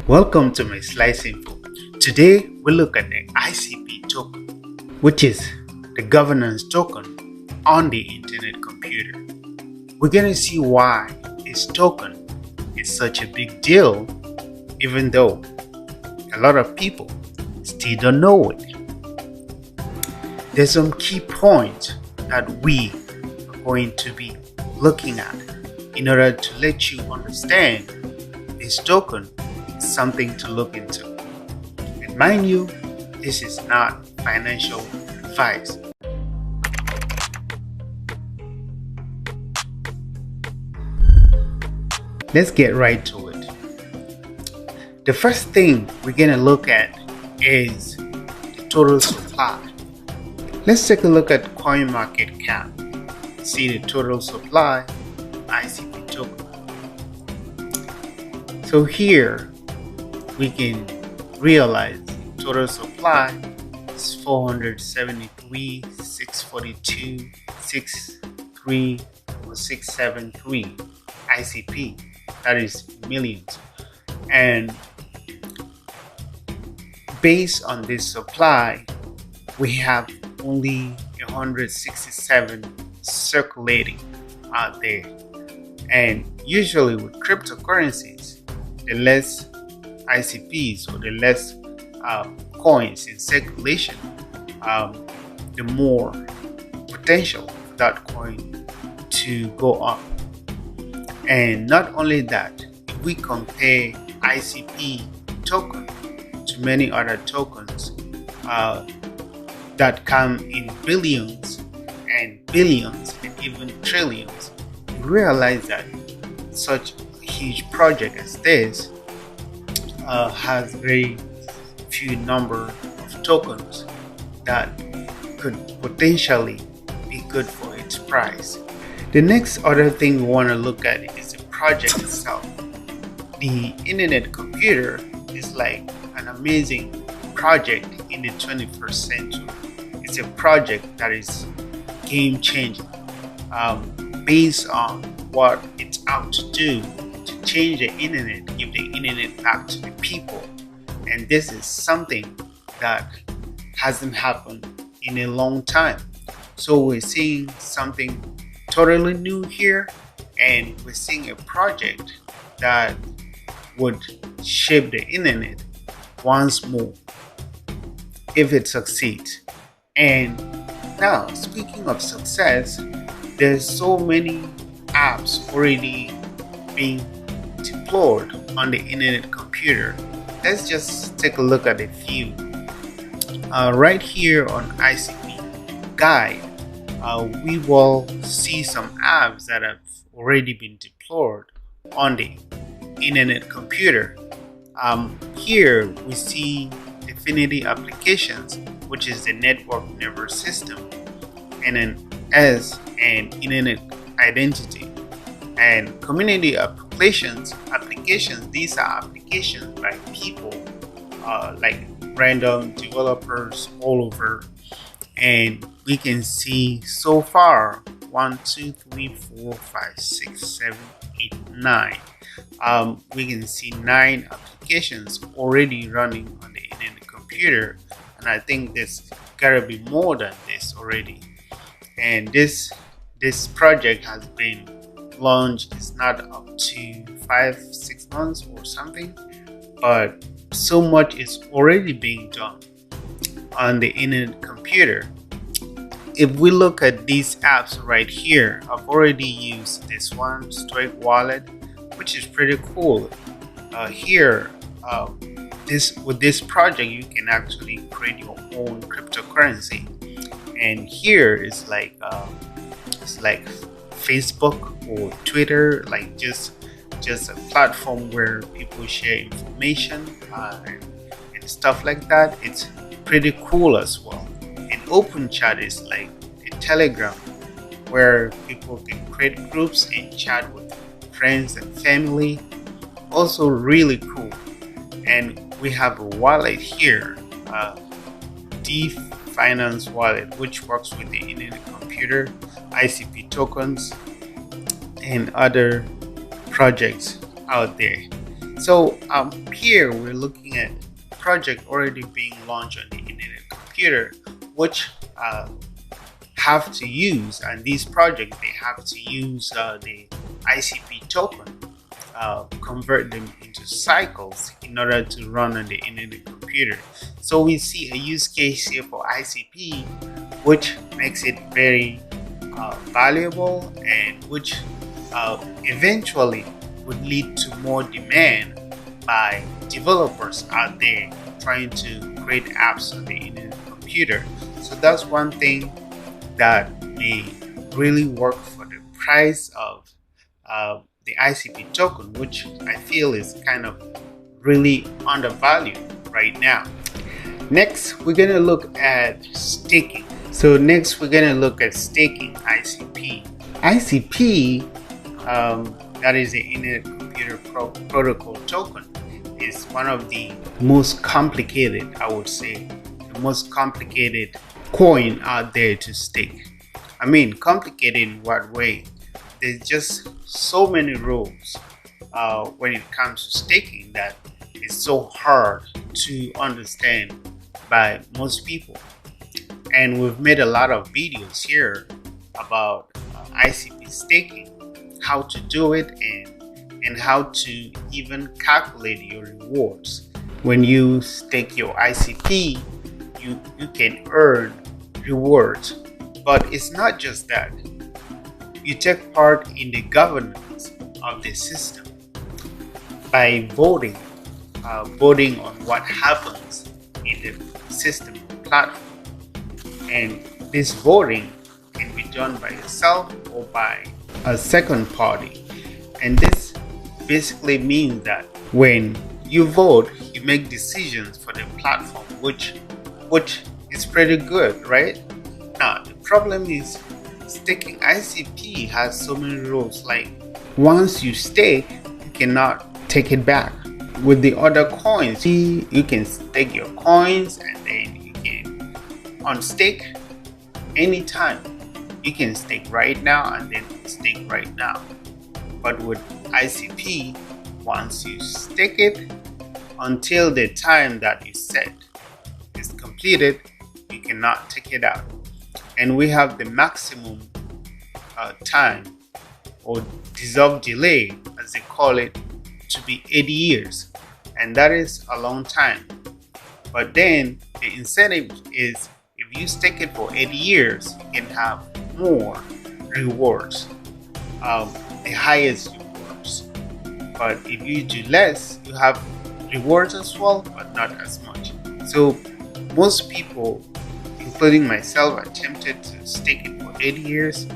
Welcome to my Slice Info. Today we look at the Icp token, which is the governance token on the internet computer. We're going to see why this token is such a big deal, even though a lot of people still don't know it. There's some key points that we are going to be looking at in order to let you understand this token is something to look into. And mind you, this is not financial advice. Let's get right to it. The first thing we're going to look at is the total supply. Let's take a look at CoinMarketCap. See the total supply ICP token. So here we can realize total supply is 473, 642, 63 or 673 ICP. That is millions. And based on this supply, we have only 167 circulating out there. And usually with cryptocurrencies, the less ICPs or the less coins in circulation, the more potential for that coin to go up. And not only that, if we compare ICP token to many other tokens that come in billions and billions and even trillions, we realize that such a huge project as this has very few number of tokens that could potentially be good for its price. The next other thing we want to look at is the project itself. The internet computer is like an amazing project in the 21st century. It's a project that is game changing based on what it's out to do to change the internet, give the internet back to the people. And this is something that hasn't happened in a long time. So we're seeing something totally new here, and we're seeing a project that would shape the internet once more if it succeeds. And now, speaking of success, there's so many apps already being deployed on the internet computer. Let's just take a look at a few. Right here on ICP Guide, we will see some apps that have already been deployed on the internet computer. Here we see Definity Applications, which is the network nervous system, and an S and internet identity. And community applications, these are applications by people like random developers all over. And we can see so far 1, 2, 3, 4, 5, 6, 7, 8, 9. We can see 9 applications already running on the internet computer, and I think there's gotta be more than this already. And this project has been launched. It's not up to 5-6 months or something, but so much is already being done on the internet computer. If we look at these apps right here, I've already used this one, Stoic Wallet, which is pretty cool. With this project, you can actually create your own cryptocurrency. And here is like Facebook or Twitter, like just a platform where people share information and stuff like that. It's pretty cool as well. And Open Chat is like a Telegram where people can create groups and chat with friends and family. Also really cool. And we have a wallet here, Finance Wallet, which works with the internet computer, ICP tokens, and other projects out there. So here we're looking at project already being launched on the internet computer, which have to use, and these projects, they have to use the ICP token, convert them into cycles in order to run on the internet computer. So we see a use case here for ICP, which makes it very valuable, and which eventually would lead to more demand by developers out there trying to create apps on the internet computer. So that's one thing that may really work for the price of the ICP token, which I feel is kind of really undervalued right now. Next, we're going to look at staking. So next, we're going to look at staking ICP. ICP, that is the Internet Computer Protocol token, is one of the most complicated, I would say, the most complicated coin out there to stake. I mean, complicated in what way? There's just so many rules when it comes to staking that it's so hard to understand by most people. And we've made a lot of videos here about ICP staking, how to do it, and how to even calculate your rewards. When you stake your ICP, you can earn rewards. But it's not just that. You take part in the governance of the system by voting on what happens in the system or platform. And this voting can be done by yourself or by a second party. And this basically means that when you vote, you make decisions for the platform, which is pretty good, right? Now, the problem is staking ICP has so many rules. Like, once you stake, you cannot take it back. With the other coins, you can stake your coins and then you can unstake anytime. You can stake right now and then stake right now. But with ICP, once you stake it, until the time that you set is completed, you cannot take it out. And we have the maximum time, or deserved delay as they call it, to be 80 years, and that is a long time. But then the incentive is, if you stake it for 80 years, you can have more rewards, the highest rewards. But if you do less, you have rewards as well, but not as much. So most people, including myself, are tempted to stake it for 80 years.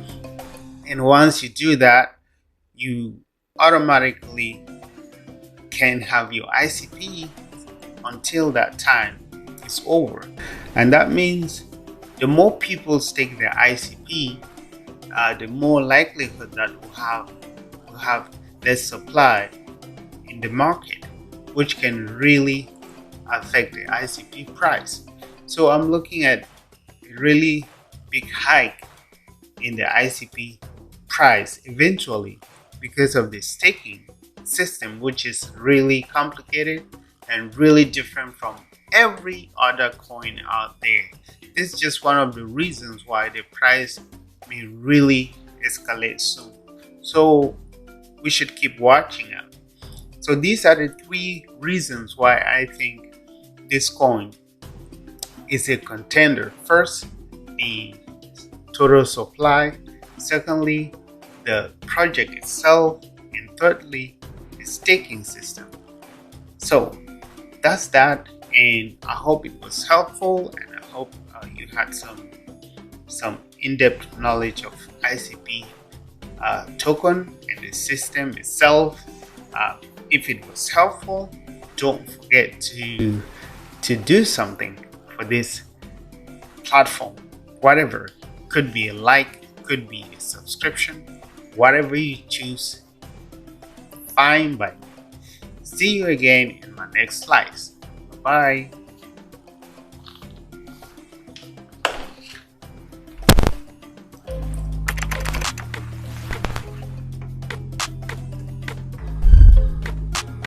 And once you do that, you automatically can have your ICP until that time is over. And that means the more people stake their ICP, the more likelihood that we'll have less supply in the market, which can really affect the ICP price. So I'm looking at a really big hike in the ICP price eventually because of the staking system, which is really complicated and really different from every other coin out there. This is just one of the reasons why the price may really escalate soon. So we should keep watching it. So these are the 3 reasons why I think this coin is a contender. First, the total supply. Secondly, the project itself. And thirdly, the staking system. So that's that, and I hope it was helpful, and I hope you had some in-depth knowledge of ICP token and the system itself. If it was helpful, don't forget to do something for this platform. Whatever, could be a like, could be a subscription, whatever you choose, fine by me. See you again in my next slice. Bye.